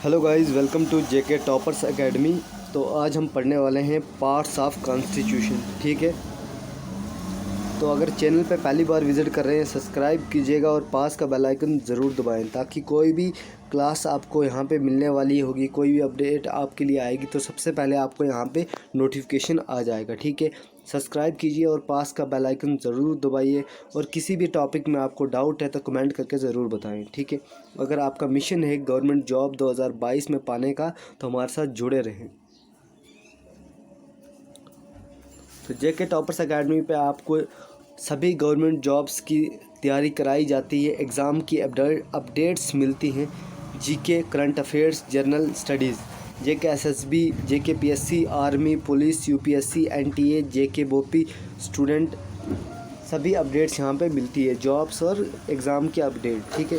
Hello guys, welcome to JK toppers academy. तो आज हम पढ़ने वाले हैं पार्ट्स ऑफ कॉन्स्टिट्यूशन। ठीक है, तो अगर चैनल पे पहली बार विज़िट कर रहे हैं सब्सक्राइब कीजिएगा और पास का बेल आइकन ज़रूर दबाएं ताकि कोई भी क्लास आपको यहाँ पे मिलने वाली होगी, कोई भी अपडेट आपके लिए आएगी तो सबसे पहले आपको यहाँ पे नोटिफिकेशन आ जाएगा। ठीक है, सब्सक्राइब कीजिए और पास का बेल आइकन ज़रूर दबाइए। और किसी भी टॉपिक में आपको डाउट है तो कमेंट करके ज़रूर बताएं। ठीक है, अगर आपका मिशन है गवर्नमेंट जॉब 2022 में पाने का तो हमारे साथ जुड़े रहें। तो जेके टॉपर्स एकेडमी पे आपको सभी गवर्नमेंट जॉब्स की तैयारी कराई जाती है, एग्ज़ाम की अपडेट्स मिलती हैं, GK, current affairs, general studies, JK SSB, JK PSC, army, police, UPSC, NTA, JK BOPEE, student, सभी अपडेट्स यहाँ पे मिलती है, जॉब्स और एग्ज़ाम की अपडेट। ठीक है,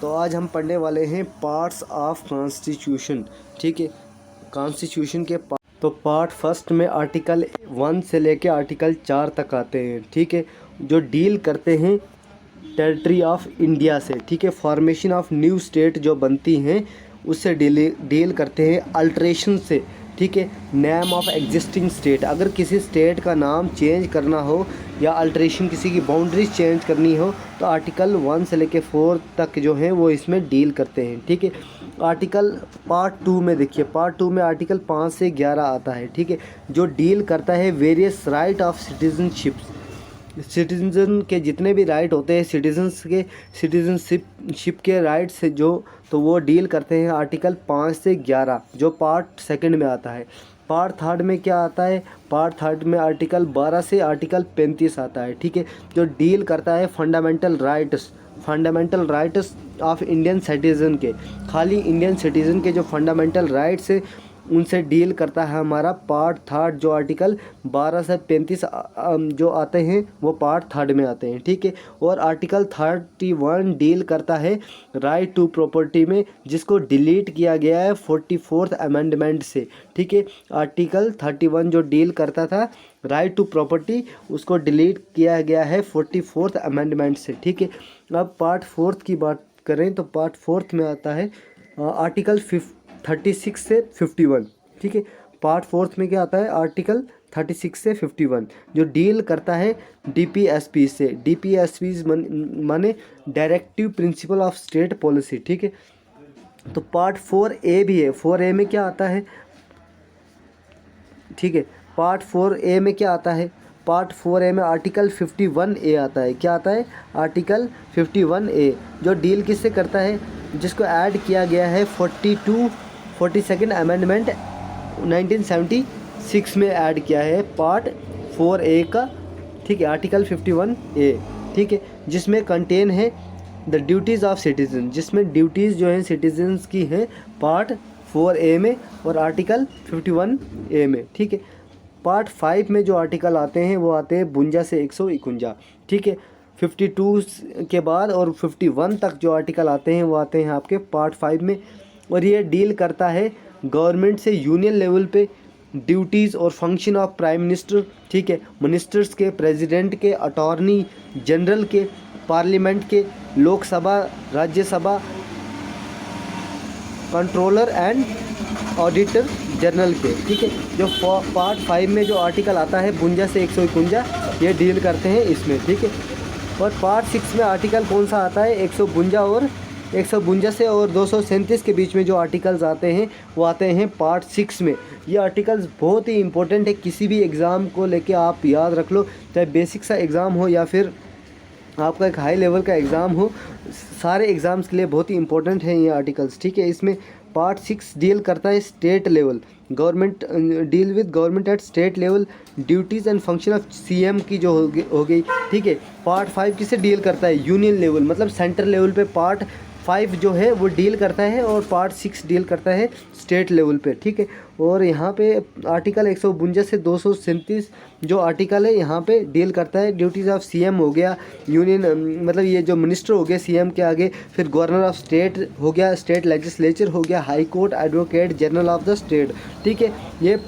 तो आज हम पढ़ने वाले हैं पार्ट्स ऑफ कॉन्स्टिट्यूशन। ठीक है, कॉन्स्टिट्यूशन के तो पार्ट फर्स्ट में आर्टिकल 1 से लेके आर्टिकल 4 तक आते हैं। ठीक है, जो डील करते हैं टेरिटरी ऑफ इंडिया से। ठीक है, फॉर्मेशन ऑफ न्यू स्टेट जो बनती हैं उससे डील करते हैं। अल्ट्रेशन से, ठीक है, नेम ऑफ एग्जिस्टिंग स्टेट, अगर किसी स्टेट का नाम चेंज करना हो या अल्ट्रेशन किसी की बाउंड्रीज चेंज करनी हो तो आर्टिकल 1 से लेके 4 तक जो है वो इसमें डील करते हैं। ठीक है, आर्टिकल पार्ट 2 में देखिए, पार्ट 2 में आर्टिकल 5 से 11 आता है। ठीक है, जो डील करता है वेरियस राइट ऑफ सिटीजन के जितने भी राइट होते हैं सिटीजनशिप के राइट से जो, तो वो डील करते हैं आर्टिकल 5 से 11 जो पार्ट सेकंड में आता है। पार्ट थर्ड में क्या आता है? पार्ट थर्ड में आर्टिकल 12 से आर्टिकल 35 आता है। ठीक है, जो डील करता है fundamental rights of Indian citizen के, खाली इंडियन सिटीज़न के जो फंडामेंटल राइट्स है उनसे डील करता है हमारा पार्ट थर्ड। जो आर्टिकल 12 से 35 जो आते हैं वो पार्ट थर्ड में आते हैं। ठीक है, और आर्टिकल 31 डील करता है राइट टू प्रॉपर्टी में, जिसको डिलीट किया गया है 44th अमेंडमेंट से। ठीक है, आर्टिकल 31 जो डील करता था राइट टू प्रॉपर्टी उसको डिलीट किया गया है 44th अमेंडमेंट से। ठीक है, अब पार्ट फोर्थ की बात करें तो पार्ट फोर्थ में आता है आर्टिकल 36 से 51। ठीक है, पार्ट फोर्थ में क्या आता है? आर्टिकल 36 से 51 जो डील करता है डीपीएसपी से। डीपीएसपी माने directive principle of state policy. ठीक है, तो पार्ट 4A भी है। 4A में क्या आता है? ठीक है, पार्ट 4A में क्या आता है? पार्ट 4A में आर्टिकल 51A आता है। क्या आता है? आर्टिकल 51A जो डील किससे करता है? जिसको ऐड किया गया है 42nd अमेंडमेंट 1976 में ऐड किया है पार्ट 4A का। ठीक है, आर्टिकल 51A। ठीक है, जिसमें कंटेन है द ड्यूटीज़ ऑफ सिटीजन, जिसमें ड्यूटीज़ जो हैं सिटीजन्स की हैं पार्ट 4A में और आर्टिकल 51A में। ठीक है, पार्ट 5 में जो आर्टिकल आते हैं वो आते हैं 52 से 151। ठीक है, 52 के बाद और 51 तक जो आर्टिकल आते हैं वो आते हैं आपके पार्ट 5 में, और ये डील करता है गवर्नमेंट से यूनियन लेवल पे ड्यूटीज़ और फंक्शन ऑफ प्राइम मिनिस्टर। ठीक है, मिनिस्टर्स के, प्रेसिडेंट के, अटॉर्नी जनरल के, पार्लियामेंट के, Lok Sabha, Rajya Sabha, controller and auditor general के। ठीक है, जो पार्ट 5 में जो आर्टिकल आता है 52 से 151 ये डील करते हैं इसमें। ठीक है, और पार्ट 6 में आर्टिकल कौन सा आता है? 152 से और 237 के बीच में जो आर्टिकल्स आते हैं वो आते हैं पार्ट 6 में। ये आर्टिकल्स बहुत ही इंपॉर्टेंट है, किसी भी एग्ज़ाम को लेके आप याद रख लो, चाहे बेसिक सा एग्ज़ाम हो या फिर आपका एक हाई लेवल का एग्ज़ाम हो, सारे एग्ज़ाम्स के लिए बहुत ही इंपॉर्टेंट हैं ये आर्टिकल्स। ठीक है, इसमें पार्ट 6 डील करता है state level, government deal with government at state level, duties and function of CM की जो हो गई। ठीक है, पार्ट 5 किससे डील करता है? यूनियन लेवल, मतलब सेंटर लेवल पे पार्ट 5 जो है वो डील करता है और पार्ट 6 डील करता है स्टेट लेवल पे। ठीक है, और यहाँ पे आर्टिकल 152 से 237 जो आर्टिकल है यहाँ पे डील करता है ड्यूटीज़ ऑफ सीएम हो गया, यूनियन मतलब ये जो मिनिस्टर हो गए सीएम के आगे, फिर गवर्नर ऑफ स्टेट हो गया, स्टेट लेजिस्लेचर हो गया, high court, advocate general of the state. ठीक है, ये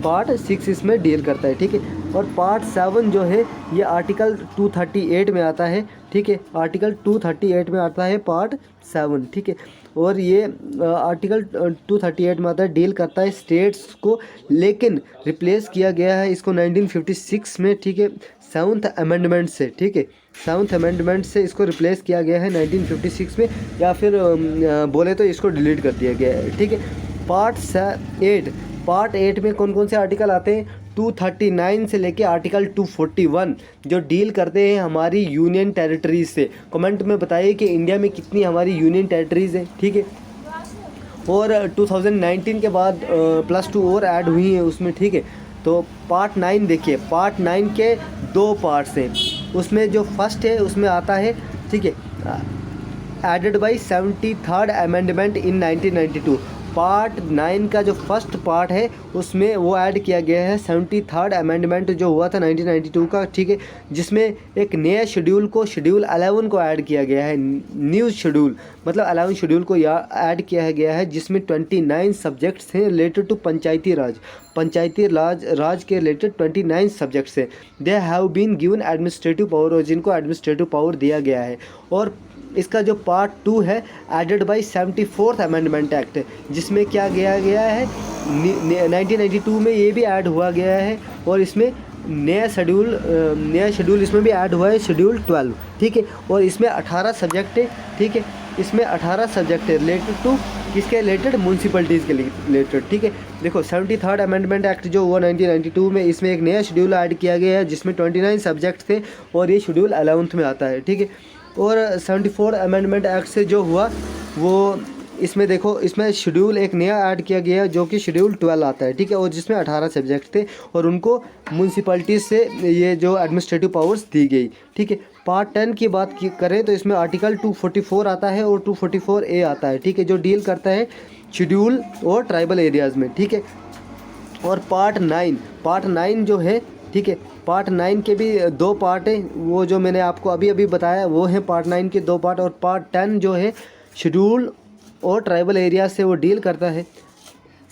पार्ट 6 इसमें डील करता है। ठीक है, और पार्ट 7 जो है ये आर्टिकल 238 में आता है, ठीक है। आर्टिकल 238 में आता है पार्ट 7, ठीक है। और ये आर्टिकल 238 में आता है, डील करता है स्टेट्स को, लेकिन रिप्लेस किया गया है इसको 1956 में, ठीक है, 7th अमेंडमेंट से, ठीक है। 7th अमेंडमेंट से इसको रिप्लेस किया गया है 1956 में, या फिर बोले तो इसको डिलीट कर दिया गया है, ठीक है। पार्ट 8 में कौन कौन से आर्टिकल आते हैं? 239 से लेके आर्टिकल 241 जो डील करते हैं हमारी यूनियन टेरिटरीज से। कमेंट में बताइए कि इंडिया में कितनी हमारी यूनियन टेरिटरीज है, ठीक है। और 2019 के बाद +2 और ऐड हुई हैं उसमें, ठीक है। तो पार्ट 9 देखिए, पार्ट 9 के 2 पार्ट्स हैं। उसमें जो फर्स्ट है उसमें आता है, ठीक है, added by 73rd amendment in 1992। Part 9 का जो फर्स्ट पार्ट है उसमें वो ऐड किया गया है 73rd अमेंडमेंट जो हुआ था 1992 का, ठीक है, जिसमें एक नया शेड्यूल को, शेड्यूल 11 को ऐड किया गया है। न्यू शेड्यूल मतलब 11 शेड्यूल को ऐड किया गया है, जिसमें 29 सब्जेक्ट्स हैं रिलेटेड टू पंचायती राज के रिलेटेड 29 सब्जेक्ट्स हैं। They have been given administrative power, और जिनको एडमिनिस्ट्रेटिव पावर दिया गया है। और इसका जो पार्ट 2 है added by 74th amendment act, जिसमें क्या किया गया है 1992 में ये भी ऐड हुआ गया है, और इसमें नया शेड्यूल इसमें भी ऐड हुआ है, शेड्यूल 12, ठीक है। और इसमें 18 सब्जेक्ट है, ठीक है। इसमें 18 सब्जेक्ट है रिलेटेड टू किसके रिलेटेड? म्यूनसिपलिटीज़ के रिलेटेड, ठीक है। देखो 73rd अमेंडमेंट एक्ट जो हुआ 1992 में, इसमें एक नया शेड्यूल ऐड किया गया है जिसमें 29 सब्जेक्ट थे, और ये शेड्यूल 11th में आता है, ठीक है। और 74 अमेंडमेंट एक्ट से जो हुआ वो इसमें देखो, इसमें शेड्यूल एक नया ऐड किया गया जो कि शेड्यूल 12 आता है, ठीक है, और जिसमें 18 सब्जेक्ट थे, और उनको म्यूनसिपलिटीज़ से ये जो एडमिनिस्ट्रेटिव पावर्स दी गई, ठीक है। पार्ट 10 की बात करें तो इसमें आर्टिकल 244 आता है और 244A आता है, ठीक है, जो डील करता है शेड्यूल और ट्राइबल एरियाज़ में, ठीक है। और पार्ट 9 जो है, ठीक है, पार्ट 9 के भी 2 पार्ट हैं, वो जो मैंने आपको अभी बताया वो है पार्ट 9 के 2 पार्ट। और पार्ट 10 जो है शेड्यूल और ट्राइबल एरिया से वो डील करता है।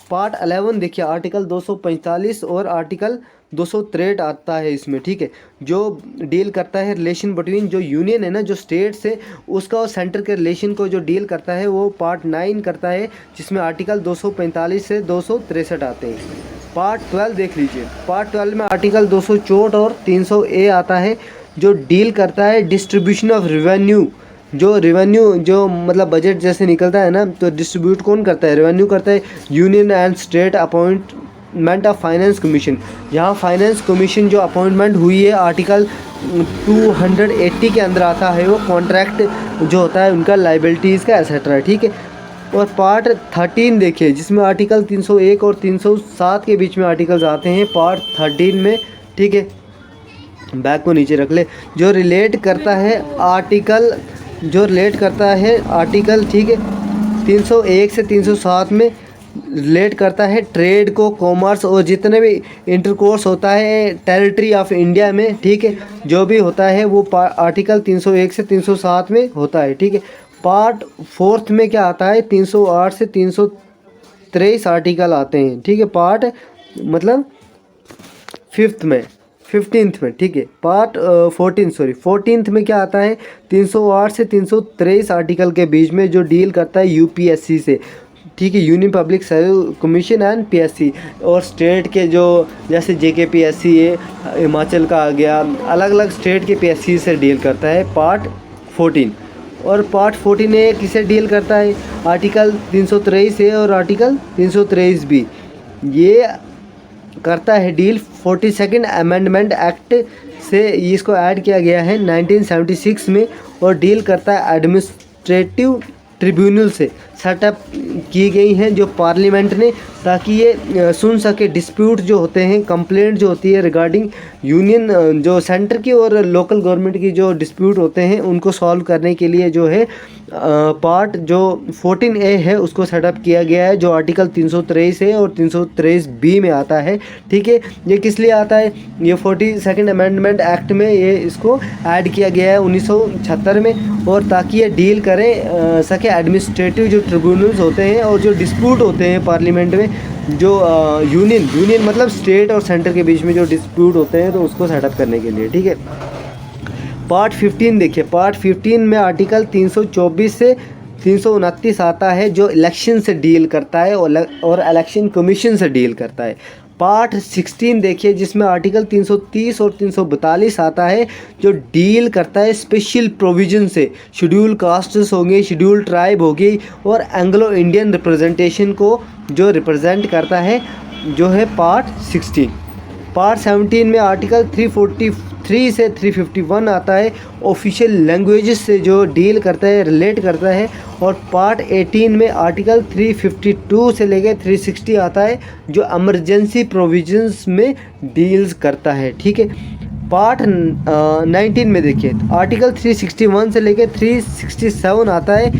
पार्ट 11 देखिए, आर्टिकल 245 और आर्टिकल 263 आता है इसमें, ठीक है, जो डील करता है रिलेशन बिटवीन जो यूनियन है ना, जो स्टेट्स है उसका और सेंटर के रिलेशन को जो डील करता है वो पार्ट 9 करता है, जिसमें आर्टिकल 245 से 263 आते हैं। पार्ट 12 देख लीजिए, पार्ट 12 में आर्टिकल 264 और 300A आता है, जो डील करता है डिस्ट्रीब्यूशन ऑफ रेवेन्यू। जो मतलब बजट जैसे निकलता है ना, तो डिस्ट्रीब्यूट कौन करता है? रेवेन्यू करता है union and state appointment of finance commission. यहाँ फाइनेंस कमीशन जो अपॉइंटमेंट हुई है आर्टिकल 280 के अंदर आता है, वो कॉन्ट्रैक्ट जो होता है उनका, लाइबिलिटीज़ का एसेट्रा, ठीक है। और पार्ट 13 देखिए, जिसमें आर्टिकल 301 और 307 के बीच में आर्टिकल्स आते हैं पार्ट 13 में, ठीक है। बैक को नीचे रख ले। जो रिलेट करता है आर्टिकल, ठीक है, 301 से 307 में रिलेट करता है ट्रेड को, कॉमर्स और जितने भी इंटरकोर्स होता है टेरिटरी ऑफ इंडिया में, ठीक है, जो भी होता है वो आर्टिकल 301 से 307 में होता है, ठीक है। पार्ट 4 में क्या आता है? 308 से 323 आर्टिकल आते हैं, ठीक है। पार्ट मतलब 15th में, ठीक है। पार्ट 14th में क्या आता है? 308 से 323 आर्टिकल के बीच में जो डील करता है यूपीएससी से, ठीक है, union public service commission and PSC. और स्टेट के जो जैसे जेकेपीएससी है, हिमाचल का आ गया, अलग अलग स्टेट के पीएससी से डील करता है पार्ट 14। और पार्ट 14A किसे डील करता है? आर्टिकल 323A और आर्टिकल 323B। ये करता है डील 42nd अमेंडमेंट एक्ट से, इसको ऐड किया गया है 1976 में, और डील करता है एडमिनिस्ट्रेटिव ट्रिब्यूनल से सेटअप की गई हैं जो पार्लियामेंट ने, ताकि ये सुन सके डिस्प्यूट जो होते हैं, कंप्लेंट जो होती है रिगार्डिंग यूनियन, जो सेंटर की और लोकल गवर्नमेंट की जो डिस्प्यूट होते हैं उनको सॉल्व करने के लिए जो है पार्ट जो 14A है उसको सेटअप किया गया है, जो आर्टिकल 323 है और 323B में आता है, ठीक है। ये किस लिए आता है? ये 42nd अमेंडमेंट एक्ट में ये इसको ऐड किया गया है 1976 में, और ताकि ये डील करें सके एडमिनिस्ट्रेटिव जो ट्रिब्यूनल्स होते हैं और जो डिस्प्यूट होते हैं पार्लियामेंट में, जो यूनियन मतलब स्टेट और सेंटर के बीच में जो डिस्प्यूट होते हैं, तो उसको सेटअप करने के लिए, ठीक है। पार्ट 15 देखिए, पार्ट 15 में आर्टिकल 324 से 329 आता है जो इलेक्शन से डील करता है और इलेक्शन कमीशन से डील करता है। पार्ट 16 देखिए जिसमें आर्टिकल 330 और 342 आता है जो डील करता है स्पेशल प्रोविजन से, शेड्यूल कास्ट्स होंगे, शेड्यूल ट्राइब होगी और एंग्लो इंडियन रिप्रेजेंटेशन को जो रिप्रेजेंट करता है जो है पार्ट 16। पार्ट 17 में आर्टिकल 343 से 351 आता है ऑफिशियल लैंग्वेजेस से जो डील करता है, रिलेट करता है। और पार्ट 18 में आर्टिकल 352 से लेकर 360 आता है जो इमरजेंसी प्रोविजंस में डील्स करता है, ठीक है। पार्ट 19 में देखिए आर्टिकल 361 से लेकर 367 आता है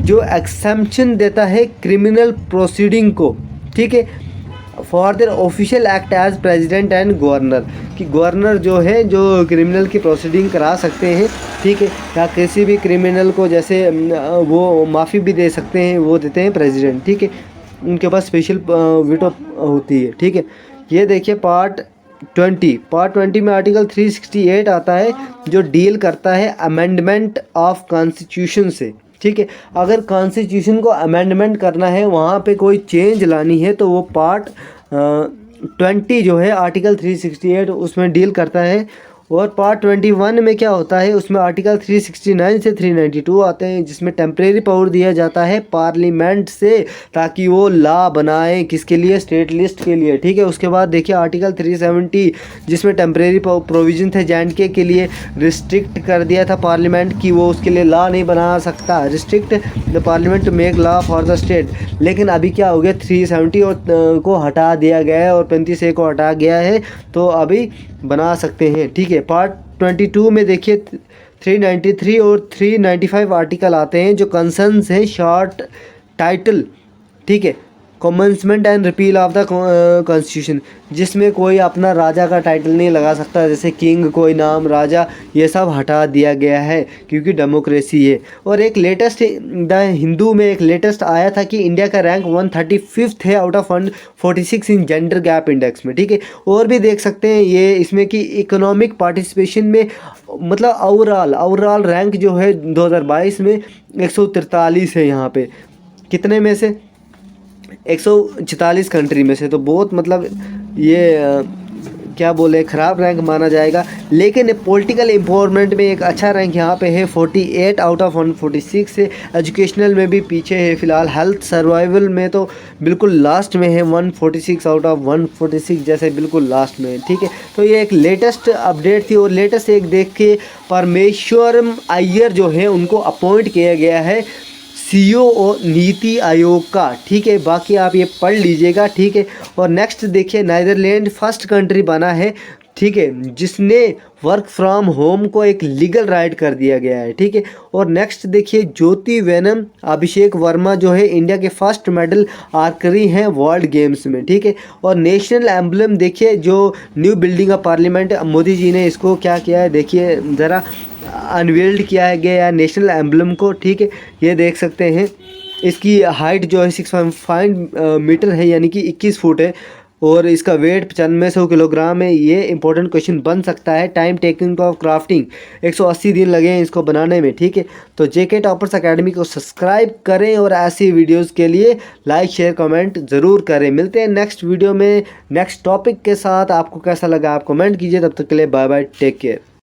जो एक्सेम्पशन देता है क्रिमिनल प्रोसीडिंग को, ठीक है, for their official act as president and governor, कि गवर्नर जो है जो क्रिमिनल की प्रोसीडिंग करा सकते हैं, ठीक है, या किसी भी क्रिमिनल को जैसे वो माफ़ी भी दे सकते हैं, वो देते हैं प्रेसिडेंट, ठीक है, उनके पास स्पेशल वीटो होती है, ठीक है। ये देखिए पार्ट 20 में आर्टिकल 368 आता है जो डील करता है अमेंडमेंट ऑफ कॉन्स्टिट्यूशन से, ठीक है। अगर कॉन्स्टिट्यूशन को अमेंडमेंट करना है, वहाँ पे कोई चेंज लानी है तो वो पार्ट 20 जो है आर्टिकल 368 उसमें डील करता है। और पार्ट 21 में क्या होता है, उसमें आर्टिकल 369 से 392 आते हैं जिसमें टेम्परेरी पावर दिया जाता है पार्लियामेंट से ताकि वो लॉ बनाए, किसके लिए, स्टेट लिस्ट के लिए, ठीक है। उसके बाद देखिए आर्टिकल 370 जिसमें टेम्परेरी प्रोविजन थे JNK के लिए, रिस्ट्रिक्ट कर दिया था पार्लियामेंट कि वो उसके लिए लॉ नहीं बना सकता, restrict the parliament to make law for the state. लेकिन अभी क्या हो गया, 370 को हटा दिया गया है और 35A को हटा गया है, तो अभी बना सकते हैं, ठीक है। पार्ट 22 में देखिए 393 और 395 आर्टिकल आते हैं जो कंसर्न्स हैं शॉर्ट टाइटल, ठीक है, commencement and repeal of the constitution, जिसमें कोई अपना राजा का टाइटल नहीं लगा सकता, जैसे किंग, कोई नाम, राजा, ये सब हटा दिया गया है क्योंकि डेमोक्रेसी है। और एक लेटेस्ट द हिंदू में एक लेटेस्ट आया था कि इंडिया का रैंक 135 है out of 146 in gender gap index में, ठीक है। और भी देख सकते हैं ये इसमें कि इकोनॉमिक पार्टिसिपेशन में मतलब ओवरऑल रैंक जो है 2022 में 143 है, यहाँ पे कितने में से 144 कंट्री में से, तो बहुत मतलब ये क्या बोले ख़राब रैंक माना जाएगा। लेकिन पॉलिटिकल एम्पावरमेंट में एक अच्छा रैंक यहाँ पे है 48 आउट ऑफ 146 से। एजुकेशनल में भी पीछे है फ़िलहाल, हेल्थ सर्वाइवल में तो बिल्कुल लास्ट में है 146 आउट ऑफ 146 जैसे बिल्कुल लास्ट में है, ठीक है। तो ये एक लेटेस्ट अपडेट थी। और लेटेस्ट एक देख के परमेश्वरम अय्यर जो है उनको अपॉइंट किया गया है CEO और नीति आयोग का, ठीक है। बाकी आप ये पढ़ लीजिएगा, ठीक है। और नेक्स्ट देखिए नीदरलैंड फर्स्ट कंट्री बना है, ठीक है, जिसने वर्क फ्रॉम होम को एक लीगल राइट कर दिया गया है, ठीक है। और नेक्स्ट देखिए ज्योति वेनम अभिषेक वर्मा जो है इंडिया के फर्स्ट मेडल आर्चरी हैं वर्ल्ड गेम्स में, ठीक है। और नेशनल एम्बलम देखिए जो new building of parliament, Modi ji ने इसको क्या किया है देखिए ज़रा अनवील्ड किया गया है नेशनल एम्बलम को, ठीक है। ये देख सकते हैं इसकी हाइट जो है 6.5 मीटर है यानी कि 21 फुट है और इसका वेट 9500 किलोग्राम है। ये इंपॉर्टेंट क्वेश्चन बन सकता है। टाइम टेकिंग ऑफ क्राफ्टिंग 180 दिन लगे हैं इसको बनाने में, ठीक है। तो JK टॉपर्स अकेडमी को सब्सक्राइब करें और ऐसी वीडियोस के लिए लाइक शेयर कमेंट ज़रूर करें। मिलते हैं नेक्स्ट वीडियो में नेक्स्ट टॉपिक के साथ। आपको कैसा लगा आप कमेंट कीजिए। तब तक के लिए बाय बाय, टेक केयर।